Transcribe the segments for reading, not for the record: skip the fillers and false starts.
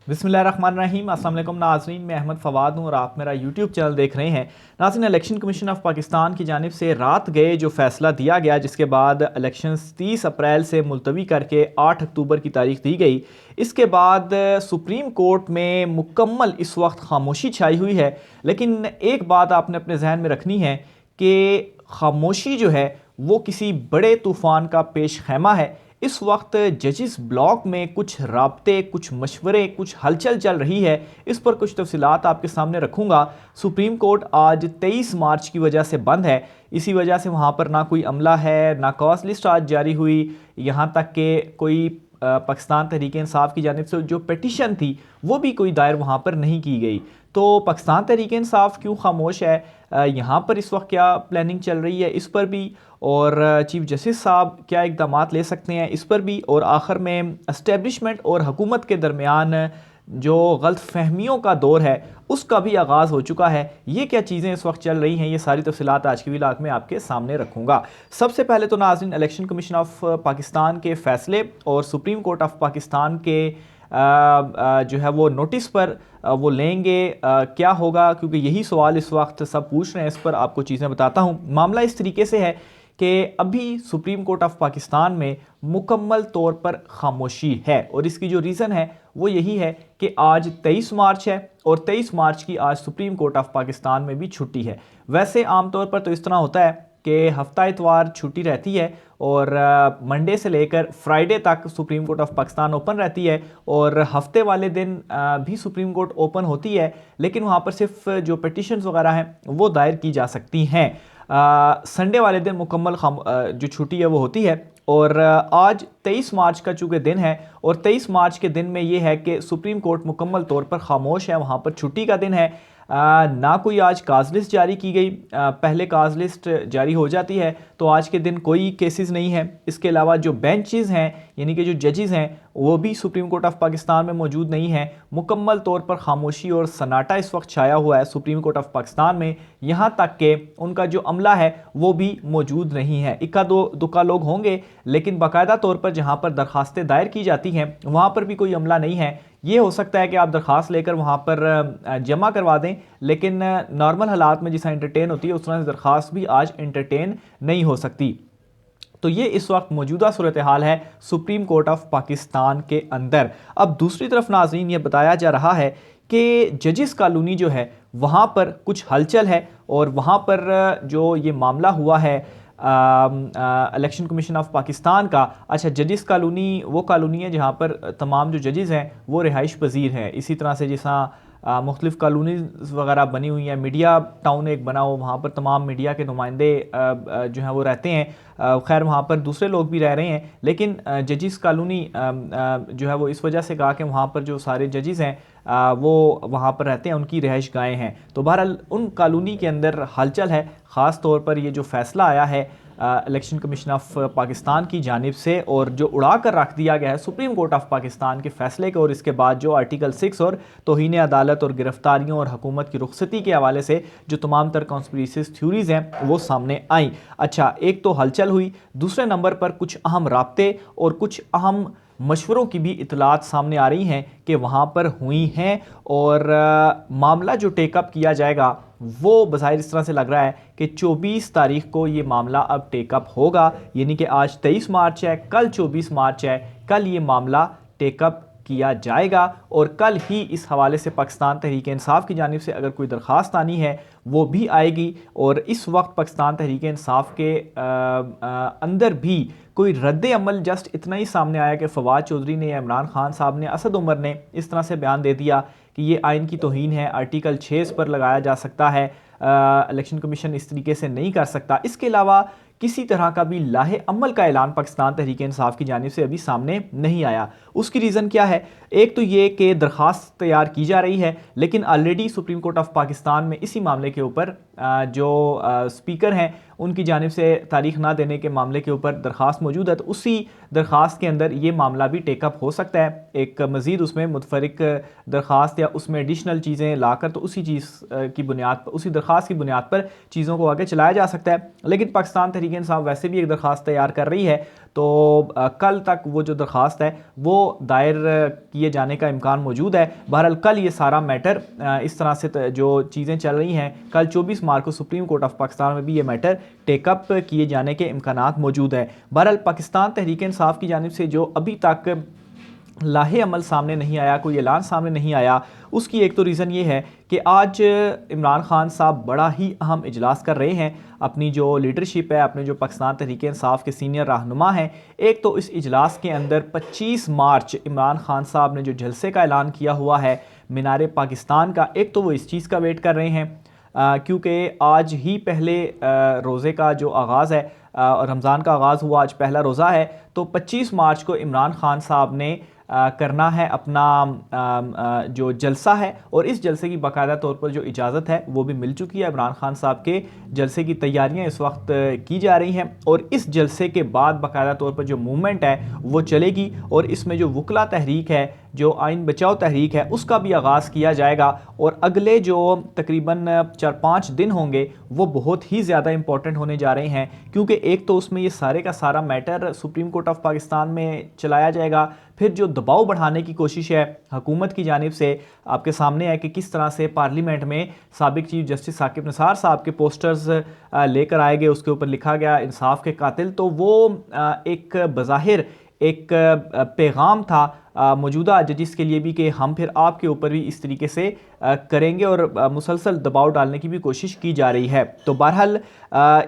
बिस्मिल्लाहिर्रहमानिर्रहीम। अस्सलाम वालेकुम नाज़रीन, मैं अहमद फ़वाद हूँ और आप मेरा यूट्यूब चैनल देख रहे हैं। नाज़रीन, इलेक्शन कमीशन ऑफ पाकिस्तान की जानिब से रात गए जो फ़ैसला दिया गया, जिसके बाद इलेक्शंस 30 अप्रैल से मुलतवी करके 8 अक्टूबर की तारीख दी गई। इसके बाद सुप्रीम कोर्ट में मुकम्मल इस वक्त खामोशी छाई हुई है। लेकिन एक बात आपने अपने जहन में रखनी है कि खामोशी जो है वो किसी बड़े तूफ़ान का पेश खैमा है। इस वक्त जजिस ब्लॉक में कुछ राब्ते, कुछ मशवरे, कुछ हलचल चल रही है। इस पर कुछ तफसीलात आपके सामने रखूँगा। सुप्रीम कोर्ट आज 23 मार्च की वजह से बंद है। इसी वजह से वहाँ पर ना कोई अमला है, ना कॉज लिस्ट आज जारी हुई। यहाँ तक कि कोई पाकिस्तान तहरीक इंसाफ की जानिब से जो पिटिशन थी वो भी कोई दायर वहाँ पर नहीं की गई। तो पाकिस्तान तहरीक इंसाफ क्यों खामोश है, यहाँ पर इस वक्त क्या प्लानिंग चल रही है, इस पर भी, और चीफ जस्टिस साहब क्या इकदाम ले सकते हैं, इस पर भी, और आखिर में एस्टेब्लिशमेंट और हुकूमत के दरमियान जो गलत फहमियों का दौर है उसका भी आगाज़ हो चुका है। ये क्या चीज़ें इस वक्त चल रही हैं, ये सारी तफसीलात आज की व्लॉग में आपके सामने रखूँगा। सबसे पहले तो नाज़रीन, इलेक्शन कमीशन ऑफ पाकिस्तान के फ़ैसले और सुप्रीम कोर्ट ऑफ पाकिस्तान के जो है वो नोटिस पर वो लेंगे, क्या होगा, क्योंकि यही सवाल इस वक्त सब पूछ रहे हैं। इस पर आपको चीज़ें बताता हूँ। मामला इस तरीके से है कि अभी सुप्रीम कोर्ट ऑफ पाकिस्तान में मुकम्मल तौर पर खामोशी है, और इसकी जो रीज़न है वो यही है कि आज 23 मार्च है और 23 मार्च की आज सुप्रीम कोर्ट ऑफ पाकिस्तान में भी छुट्टी है। वैसे आमतौर पर तो इस तरह होता है कि हफ्ता इतवार छुट्टी रहती है और मंडे से लेकर फ्राइडे तक supreme court of Pakistan open रहती है, और हफ्ते वाले दिन भी सुप्रीम कोर्ट ओपन होती है, लेकिन वहाँ पर सिर्फ जो पिटिशन्स वगैरह हैं वो दायर की जा सकती हैं। संडे वाले दिन मुकम्मल जो छुट्टी है वो होती है। और आज 23 मार्च का चूँकि दिन है, और 23 मार्च के दिन में ये है कि सुप्रीम कोर्ट मुकम्मल तौर पर खामोश है, वहाँ पर छुट्टी का दिन है। ना कोई आज काज लिस्ट जारी की गई। पहले काज लिस्ट जारी हो जाती है तो आज के दिन कोई केसेस नहीं है। इसके अलावा जो बेंचेस हैं, यानी कि जो जजेस हैं, वो भी सुप्रीम कोर्ट ऑफ पाकिस्तान में मौजूद नहीं है। मुकम्मल तौर पर खामोशी और सन्नाटा इस वक्त छाया हुआ है सुप्रीम कोर्ट ऑफ पाकिस्तान में। यहाँ तक कि उनका जो अमला है वो भी मौजूद नहीं है। इक्का दो दुक्का लोग होंगे, लेकिन बाकायदा तौर पर जहाँ पर दरखास्तें दायर की जाती हैं वहाँ पर भी कोई अमला नहीं है। ये हो सकता है कि आप दरख्वास्त लेकर वहाँ पर जमा करवा दें, लेकिन नॉर्मल हालात में जिस तरह एंटरटेन होती है उस तरह से दरख्वास्त भी आज एंटरटेन नहीं हो सकती। तो ये इस वक्त मौजूदा सूरत हाल है सुप्रीम कोर्ट ऑफ पाकिस्तान के अंदर। अब दूसरी तरफ नाज़रीन, ये बताया जा रहा है कि जजिस कॉलोनी जो है वहाँ पर कुछ हलचल है, और वहाँ पर जो ये मामला हुआ है इलेक्शन कमीशन ऑफ पाकिस्तान का। अच्छा, जजिस कॉलोनी वो कॉलोनी है जहाँ पर तमाम जो जजेस हैं वो रिहाइश पजीर हैं। इसी तरह से जैसा मुख्तलिफ़ कॉलोनीज़ वगैरह बनी हुई हैं, मीडिया टाउन एक बना हो, वहाँ पर तमाम मीडिया के नुमाइंदे जो हैं वो रहते हैं। खैर वहाँ पर दूसरे लोग भी रह रहे हैं, लेकिन जजिस कॉलोनी जो है वो इस वजह से कहा कि वहाँ पर जो सारे जजेस हैं वो वहाँ पर रहते हैं, उनकी रिहाइश गाहें हैं। तो बहरहाल उन कॉलोनी के अंदर हलचल है। ख़ास तौर पर ये जो फ़ैसला आया है इलेक्शन कमीशन ऑफ पाकिस्तान की जानिब से, और जो उड़ा कर रख दिया गया है सुप्रीम कोर्ट ऑफ पाकिस्तान के फ़ैसले को, और इसके बाद जो आर्टिकल 6 और तौहीन अदालत और गिरफ्तारियों और हुकूमत की रुखसती के हवाले से जो तमाम तर कॉन्स्पिरेसी थ्योरीज़ हैं वो सामने आई। अच्छा, एक तो हलचल हुई, दूसरे नंबर पर कुछ अहम राब्ते और कुछ अहम मशवरों की भी इतलात सामने आ रही हैं कि वहाँ पर हुई हैं, और मामला जो टेकअप किया जाएगा वो बज़ाहिर इस तरह से लग रहा है कि 24 तारीख को ये मामला अब टेकअप होगा। यानी कि आज 23 मार्च है, कल 24 मार्च है, कल ये मामला टेकअप किया जाएगा, और कल ही इस हवाले से पाकिस्तान तहरीक इंसाफ की जानिब से अगर कोई दरख्वास्त आनी है वो भी आएगी। और इस वक्त पाकिस्तान तहरीक इंसाफ के अंदर भी कोई रद्द अमल जस्ट इतना ही सामने आया कि फवाद चौधरी ने, इमरान खान साहब ने, असद उमर ने इस तरह से बयान दे दिया कि ये आइन की तौहीन है, आर्टिकल 6 इस पर लगाया जा सकता है, इलेक्शन कमीशन इस तरीके से नहीं कर सकता। इसके अलावा किसी तरह का भी लाहे अमल का ऐलान पाकिस्तान तहरीक इंसाफ की जानिब से अभी सामने नहीं आया। उसकी रीज़न क्या है? एक तो ये कि दरख्वास्त तैयार की जा रही है, लेकिन already supreme court of Pakistan में इसी मामले के ऊपर जो स्पीकर हैं उनकी जानिब से तारीख ना देने के मामले के ऊपर दरख्वास्त मौजूद है। तो उसी दरख्वास्त के अंदर ये मामला भी टेकअप हो सकता है, एक मज़ीद उसमें मुतफरिक दरख्वास्त या उसमें एडिशनल चीज़ें लाकर, तो उसी चीज़ की बुनियाद पर, उसी दरख्वास्त की बुनियाद पर चीज़ों को आगे चलाया जा सकता है। लेकिन पाकिस्तान तहरीक इंसाफ वैसे भी एक दरख्वास्त तैयार कर रही है, तो कल तक वो जो दरख्वास्त है वो दायर किए जाने का इम्कान मौजूद है। बहरहाल कल ये सारा मैटर इस तरह से जो चीज़ें चल रही हैं, कल 24 मार्च को सुप्रीम कोर्ट ऑफ पाकिस्तान में भी ये मैटर टेकअप किए जाने के इम्कानात मौजूद है। बहरहाल पाकिस्तान तहरीक इंसाफ की जानिब से जो अभी तक लाहे अमल सामने नहीं आया, कोई ऐलान सामने नहीं आया, उसकी एक तो रीज़न ये है कि आज इमरान खान साहब बड़ा ही अहम इजलास कर रहे हैं। अपनी जो लीडरशिप है, अपने जो पाकिस्तान तहरीक इंसाफ के सीनियर रहनुमा हैं, एक तो इस इजलास के अंदर 25 मार्च इमरान खान साहब ने जो जलसे का ऐलान किया हुआ है मीनार पाकिस्तान का, एक तो वो इस चीज़ का वेट कर रहे हैं क्योंकि आज ही पहले रोज़े का जो आगाज़ है, रमज़ान का आगाज़ हुआ, आज पहला रोज़ा है, तो 25 मार्च को इमरान खान साहब ने करना है अपना जो जलसा है, और इस जलसे की बाकायदा तौर पर जो इजाज़त है वो भी मिल चुकी है। इमरान खान साहब के जलसे की तैयारियां इस वक्त की जा रही हैं और इस जलसे के बाद बाकायदा तौर पर जो मूवमेंट है वो चलेगी और इसमें जो वकला तहरीक है, जो आइन बचाओ तहरीक है, उसका भी आगाज़ किया जाएगा। और अगले जो तकरीबन 4-5 दिन होंगे वो बहुत ही ज़्यादा इंपॉर्टेंट होने जा रहे हैं, क्योंकि एक तो उसमें ये सारे का सारा matter supreme court of Pakistan में चलाया जाएगा, फिर जो दबाव बढ़ाने की कोशिश है हुकूमत की जानिब से, आपके सामने है कि किस तरह से पार्लियामेंट में साबिक चीफ जस्टिस साकिब निसार साहब के पोस्टर्स लेकर आए गए, उसके ऊपर लिखा गया इंसाफ के कातिल। तो वो एक बज़ाहिर एक पैगाम था मौजूदा जजिस के लिए भी कि हम फिर आपके ऊपर भी इस तरीके से करेंगे, और मुसलसल दबाव डालने की भी कोशिश की जा रही है। तो बहरहाल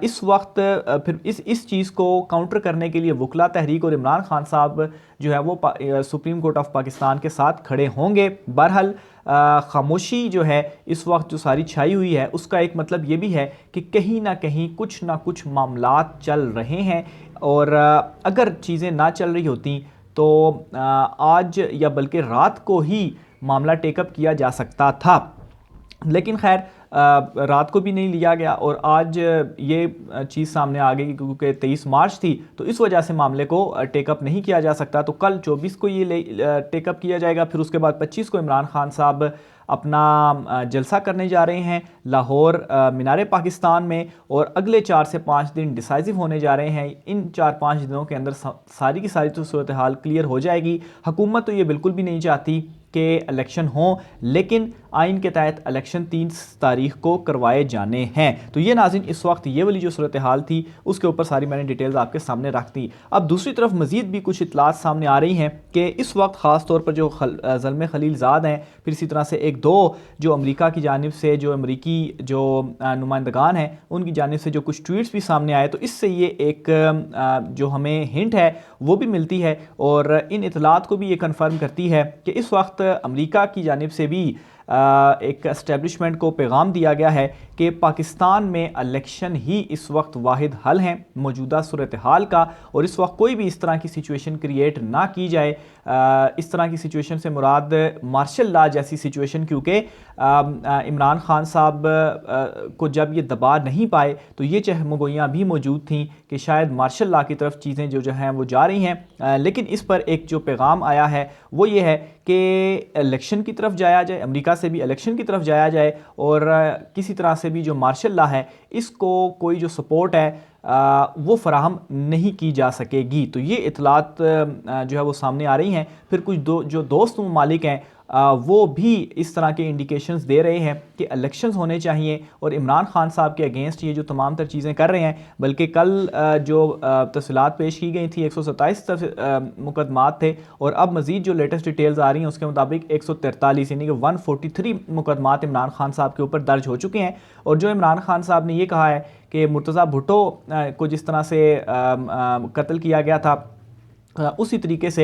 इस वक्त फिर इस चीज़ को काउंटर करने के लिए वकला तहरीक और इमरान खान साहब जो है वो सुप्रीम कोर्ट ऑफ पाकिस्तान के साथ खड़े होंगे। बहरहाल खामोशी जो है इस वक्त जो सारी छाई हुई है, उसका एक मतलब ये भी है कि कहीं ना कहीं कुछ ना कुछ मामलात चल रहे हैं, और अगर चीज़ें ना चल रही होती तो आज या बल्कि रात को ही मामला टेकअप किया जा सकता था, लेकिन खैर रात को भी नहीं लिया गया और आज ये चीज़ सामने आ गई क्योंकि 23 मार्च थी, तो इस वजह से मामले को टेकअप नहीं किया जा सकता। तो कल 24 को ये टेकअप किया जाएगा, फिर उसके बाद 25 को इमरान खान साहब अपना जलसा करने जा रहे हैं लाहौर मीनार पाकिस्तान में, और अगले 4 से 5 दिन डिसाइसिव होने जा रहे हैं। इन 4-5 दिनों के अंदर सारी की सारी तो सूरत हाल क्लियर हो जाएगी। हुकूमत तो ये बिल्कुल भी नहीं चाहती कि इलेक्शन हो, लेकिन आइन के तहत इलेक्शन 3 तारीख को करवाए जाने हैं। तो ये नाज़रीन इस वक्त ये वाली जो सूरत हाल थी उसके ऊपर सारी मैंने डिटेल्स आपके सामने रख दी। अब दूसरी तरफ मज़ीद भी कुछ इतलात सामने आ रही हैं कि इस वक्त ख़ास तौर पर जो ज़ल्मे खलीलज़ाद हैं, फिर इसी तरह से 1-2 जो अमरीका की जानिब से जो अमरीकी जो नुमाइंदगान हैं उनकी जानिब से जो कुछ ट्वीट्स भी सामने आए, तो इससे ये एक जो हमें हिंट है वो भी मिलती है, और इन इतलात को भी ये कन्फर्म करती है कि इस वक्त अमरीका की जानिब से भी एक एस्टेब्लिशमेंट को पैगाम दिया गया है कि पाकिस्तान में इलेक्शन ही इस वक्त वाहिद हल हैं मौजूदा सूरत हाल का, और इस वक्त कोई भी इस तरह की सिचुएशन क्रिएट ना की जाए। इस तरह की सिचुएशन से मुराद मार्शल लॉ जैसी सिचुएशन, क्योंकि इमरान खान साहब को जब ये दबा नहीं पाए तो ये चहमगोइयाँ भी मौजूद थीं कि शायद मार्शल लॉ की तरफ चीज़ें जो हैं वो जा रही हैं, लेकिन इस पर एक जो पैगाम आया है वो ये है कि इलेक्शन की तरफ जाया जाए, अमेरिका से भी इलेक्शन की तरफ जाया जाए, और किसी तरह से भी जो मार्शल लॉ है इसको कोई जो सपोर्ट है वो फराहम नहीं की जा सकेगी। तो ये इतलात जो है वो सामने आ रही हैं। फिर कुछ जो दोस्त ममालिक हैं वो भी इस तरह के इंडिकेशंस दे रहे हैं कि इलेक्शंस होने चाहिए, और इमरान खान साहब के अगेंस्ट ये जो तमाम तर चीज़ें कर रहे हैं, बल्कि कल जो तफसीलात पेश की गई थी 127 मुकदमात थे, और अब मज़ीद जो लेटेस्ट डिटेल्स आ रही हैं उसके मुताबिक 143 यानी कि 143 मुकदमात इमरान खान साहब के ऊपर दर्ज हो चुके हैं। और जो इमरान खान साहब ने ये कहा है कि मुर्तज़ा भुट्टो को जिस तरह से कत्ल किया गया था, उसी तरीके से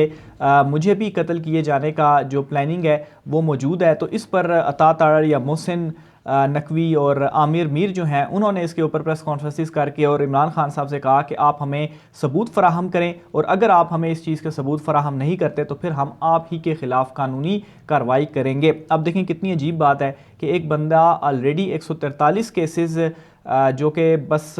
मुझे भी कत्ल किए जाने का जो प्लानिंग है वो मौजूद है। तो इस पर अता तारड़ या मोहसिन नकवी और आमिर मीर जो हैं उन्होंने इसके ऊपर प्रेस कॉन्फ्रेंसिस करके और इमरान खान साहब से कहा कि आप हमें सबूत फराहम करें, और अगर आप हमें इस चीज़ के सबूत फराहम नहीं करते तो फिर हम आप ही के ख़िलाफ़ कानूनी कार्रवाई करेंगे। अब देखें कितनी अजीब बात है कि एक बंदा ऑलरेडी 143 केसेस जो कि बस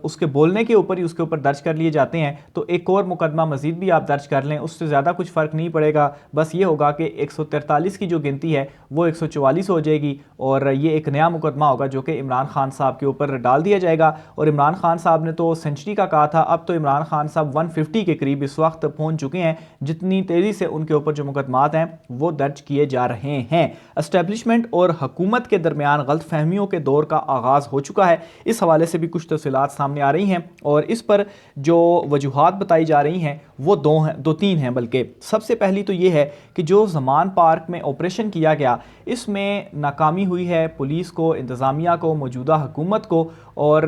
उसके बोलने के ऊपर ही उसके ऊपर दर्ज कर लिए जाते हैं, तो एक और मुकदमा मज़ीद भी आप दर्ज कर लें, उससे ज़्यादा कुछ फ़र्क नहीं पड़ेगा। बस ये होगा कि 143 की जो गिनती है वो 144 हो जाएगी और ये एक नया मुकदमा होगा जो कि इमरान खान साहब के ऊपर डाल दिया जाएगा। और इमरान खान साहब ने तो सेंचुरी का कहा था, अब तो इमरान खान साहब 150 के करीब इस वक्त पहुंच चुके हैं, जितनी तेज़ी से उनके ऊपर जो मुकदमात हैं वो दर्ज किए जा रहे हैं। एस्टेब्लिशमेंट और हुकूमत के दरमियान गलतफहमियों के दौर का आगाज़ हो चुका है। इस हवाले से भी कुछ तफसीलात सामने आ रही हैं और इस पर जो वजूहात बताई जा रही हैं वो दो तीन हैं। बल्कि सबसे पहली तो ये है कि जो ज़मान पार्क में ऑपरेशन किया गया, इसमें नाकामी हुई है पुलिस को, इंतज़ामिया को, मौजूदा हुकूमत को। और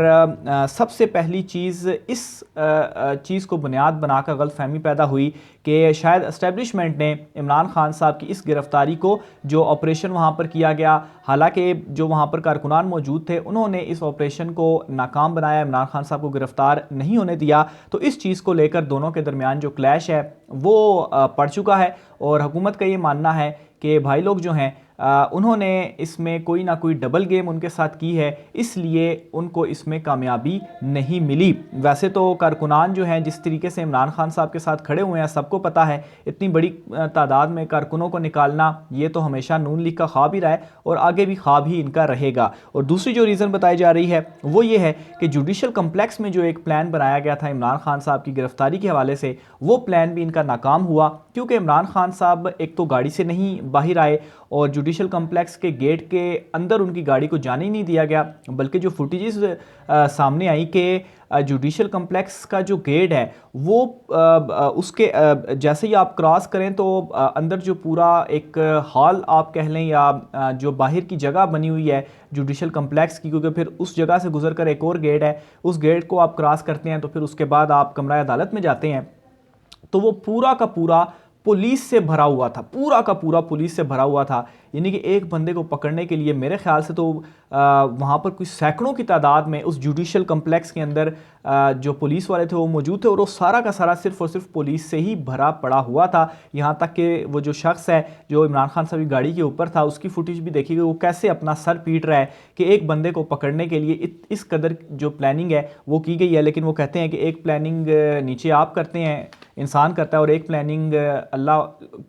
सबसे पहली चीज़ इस चीज़ को बुनियाद बनाकर गलतफहमी पैदा हुई कि शायद एस्टेब्लिशमेंट ने इमरान खान साहब की इस गिरफ़्तारी को, जो ऑपरेशन वहाँ पर किया गया, हालांकि जो वहाँ पर कारकुनान मौजूद थे उन्होंने इस ऑपरेशन को नाकाम बनाया, इमरान खान साहब को गिरफ़्तार नहीं होने दिया। तो इस चीज़ को लेकर दोनों के दरमियान जो क्लैश है वो पड़ चुका है और हुकूमत का ये मानना है कि भाई लोग जो हैं उन्होंने इसमें कोई ना कोई डबल गेम उनके साथ की है, इसलिए उनको इसमें कामयाबी नहीं मिली। वैसे तो कारकुनान जो हैं जिस तरीके से इमरान खान साहब के साथ खड़े हुए हैं सबको पता है, इतनी बड़ी तादाद में कारकुनों को निकालना ये तो हमेशा नून लीग का ख्वाब ही रहा है और आगे भी ख्वाब ही इनका रहेगा। और दूसरी जो रीज़न बताई जा रही है वो ये है कि जुडिशल कम्प्लेक्स में जो एक प्लान बनाया गया था इमरान खान साहब की गिरफ्तारी के हवाले से, वो प्लान भी इनका नाकाम हुआ, क्योंकि इमरान खान साहब एक तो गाड़ी से नहीं बाहर आए और जुडिशल कम्प्लेक्स के गेट के अंदर उनकी गाड़ी को जाने ही नहीं दिया गया। बल्कि जो फुटेजेस सामने आई कि जुडिशल कम्प्लेक्स का जो गेट है वो उसके जैसे ही आप क्रॉस करें तो अंदर जो पूरा एक हॉल आप कह लें या जो बाहर की जगह बनी हुई है जुडिशल कम्प्लेक्स की, क्योंकि फिर उस जगह से गुजर कर एक और गेट है, उस गेट को आप क्रॉस करते हैं तो फिर उसके बाद आप कमरा अदालत में जाते हैं, तो वो पूरा का पूरा पुलिस से भरा हुआ था, पूरा का पूरा पुलिस से भरा हुआ था। यानी कि एक बंदे को पकड़ने के लिए मेरे ख्याल से तो वहाँ पर कुछ सैकड़ों की तादाद में उस जुडिशल कम्प्लेक्स के अंदर जो पुलिस वाले थे वो मौजूद थे और वो सारा का सारा सिर्फ और सिर्फ पुलिस से ही भरा पड़ा हुआ था। यहाँ तक कि वो जो शख्स है जो इमरान खान साहब की गाड़ी के ऊपर था, उसकी फुटेज भी देखी गई, वो कैसे अपना सर पीट रहा है कि एक बंदे को पकड़ने के लिए इस कदर जो प्लानिंग है वो की गई है। लेकिन वो कहते हैं कि एक प्लानिंग नीचे आप करते हैं, इंसान करता है, और एक प्लानिंग अल्लाह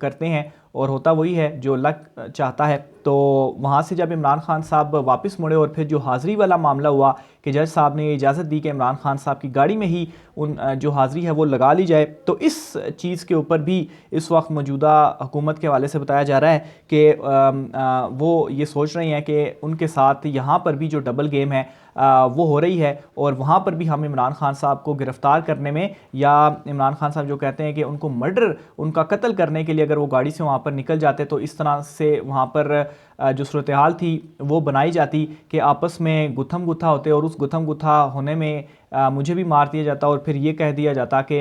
करते हैं, और होता वही है जो अल्लाह चाहता है। तो वहाँ से जब इमरान खान साहब वापस मुड़े और फिर जो हाज़िरी वाला मामला हुआ कि जज साहब ने इजाज़त दी कि इमरान खान साहब की गाड़ी में ही उन जो हाज़िरी है वो लगा ली जाए, तो इस चीज़ के ऊपर भी इस वक्त मौजूदा हुकूमत के हवाले से बताया जा रहा है कि वो ये सोच रहे हैं कि उनके साथ यहाँ पर भी जो डबल गेम है वो हो रही है और वहाँ पर भी हम इमरान खान साहब को गिरफ़्तार करने में, या इमरान खान साहब जो कहते हैं कि उनको मर्डर, उनका कत्ल करने के लिए अगर वो गाड़ी से वहाँ पर निकल जाते तो इस तरह से वहाँ पर जो सूरत हाल थी वो बनाई जाती कि आपस में गुत्थम गुत्था होते और उस गुत्थम गुत्था होने में मुझे भी मार दिया जाता और फिर ये कह दिया जाता कि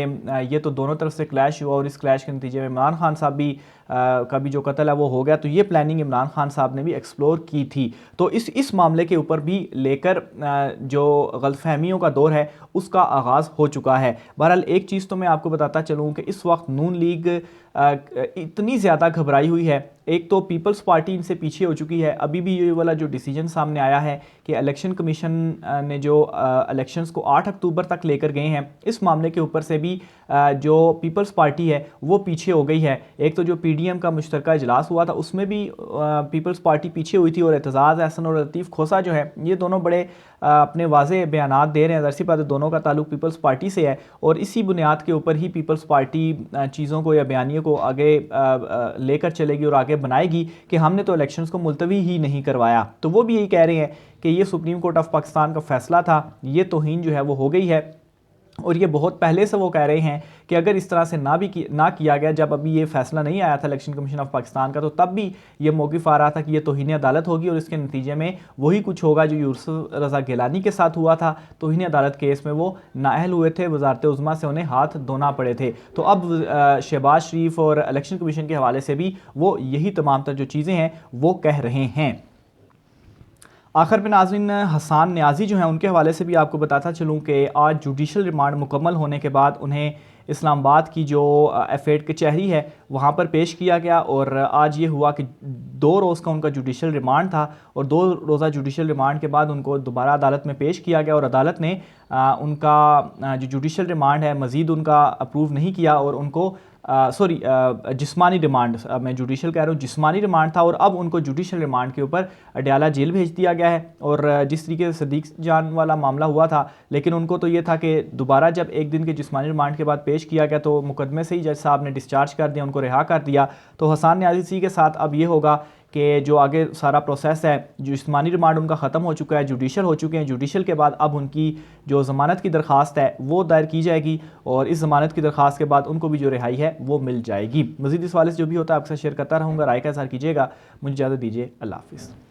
ये तो दोनों तरफ से क्लैश हुआ और इस क्लैश के नतीजे में इमरान खान साहब भी का भी जो कत्ल है वो हो गया। तो ये प्लानिंग इमरान खान साहब ने भी एक्सप्लोर की थी। तो इस मामले के ऊपर भी लेकर जो गलतफहमियों का दौर है उसका आगाज़ हो चुका है। बहरहाल एक चीज़ तो मैं आपको बताता चलूँ कि इस वक्त नून लीग इतनी ज़्यादा घबराई हुई है। एक तो पीपल्स पार्टी इनसे पीछे हो चुकी है। अभी भी ये वाला जो डिसीजन सामने आया है कि इलेक्शन कमीशन ने जो इलेक्शंस को 8 अक्टूबर तक लेकर गए हैं, इस मामले के ऊपर से भी जो पीपल्स पार्टी है वो पीछे हो गई है। एक तो जो पीडीएम का मुश्तरका इजलास हुआ था उसमें भी पीपल्स पार्टी पीछे हुई थी और एतजाज़ अहसन और लतीफ़ खोसा जो है ये दोनों बड़े अपने वाज़े बयानात दे रहे हैं। ज़ाहिर सी बात है दोनों का ताल्लुक पीपल्स पार्टी से है और इसी बुनियाद के ऊपर ही पीपल्स पार्टी चीज़ों को या बयानियों को आगे लेकर चलेगी और आगे बनाएगी कि हमने तो इलेक्शंस को मुलतवी ही नहीं करवाया। तो वो भी यही कह रहे हैं कि ये सुप्रीम कोर्ट ऑफ पाकिस्तान का फ़ैसला था, ये तौहीन जो है वो हो गई है और ये बहुत पहले से वो कह रहे हैं कि अगर इस तरह से ना किया गया, जब अभी ये फैसला नहीं आया था इलेक्शन कमीशन ऑफ पाकिस्तान का, तो तब भी ये मौक़िफ़ आ रहा था कि ये तौहीन अदालत होगी और इसके नतीजे में वही कुछ होगा जो यूसुफ रज़ा गिलानी के साथ हुआ था। तौहीन अदालत केस में वो नाअहल हुए थे, वज़ारत उज़्मा से उन्हें हाथ धोना पड़े थे। तो अब शहबाज शरीफ और इलेक्शन कमीशन के हवाले से भी वो यही तमाम तर जो चीज़ें हैं वो कह रहे हैं। आखिर में नाज़रीन, हसन न्याजी जो हैं उनके हवाले से भी आपको बताता चलूँ कि आज जुडिशल रिमांड मुकम्मल होने के बाद उन्हें इस्लामाबाद की जो F8 कचहरी है वहाँ पर पेश किया गया। और आज ये हुआ कि 2 रोज़ का उनका जुडिशल रिमांड था और 2 रोज़ा जुडिशल रिमांड के बाद उनको दोबारा अदालत में पेश किया गया और अदालत ने उनका जो जुडिशल रिमांड है मज़ीद उनका अप्रूव नहीं किया और उनको जिस्मानी रिमांड, मैं जुडिशल कह रहा हूँ, जिस्मानी रिमांड था और अब उनको जुडिशल रिमांड के ऊपर अडयाला जेल भेज दिया गया है। और जिस तरीके से सदीक जान वाला मामला हुआ था, लेकिन उनको तो ये था कि दोबारा जब एक दिन के जिस्मानी रिमांड के बाद पेश किया गया तो मुकदमे से ही जज साहब ने डिस्चार्ज कर दिया, उनको रिहा कर दिया। तो हसन न्याजी के साथ अब ये होगा कि जो आगे सारा प्रोसेस है, जिस्मानी रिमांड उनका ख़त्म हो चुका है, जुडिशल हो चुके हैं, जुडिशल के बाद अब उनकी जो ज़मानत की दरख्वास्त है वो दायर की जाएगी और इस ज़मानत की दरख्वास्त के बाद उनको भी जो रिहाई है वो मिल जाएगी। मज़ीद इस वाले से जो भी होता है आपके साथ शेयर करता रहूँगा। राय का इज़हार कीजिएगा। मुझे इजाज़त दीजिए। अल्लाह हाफ़िज़।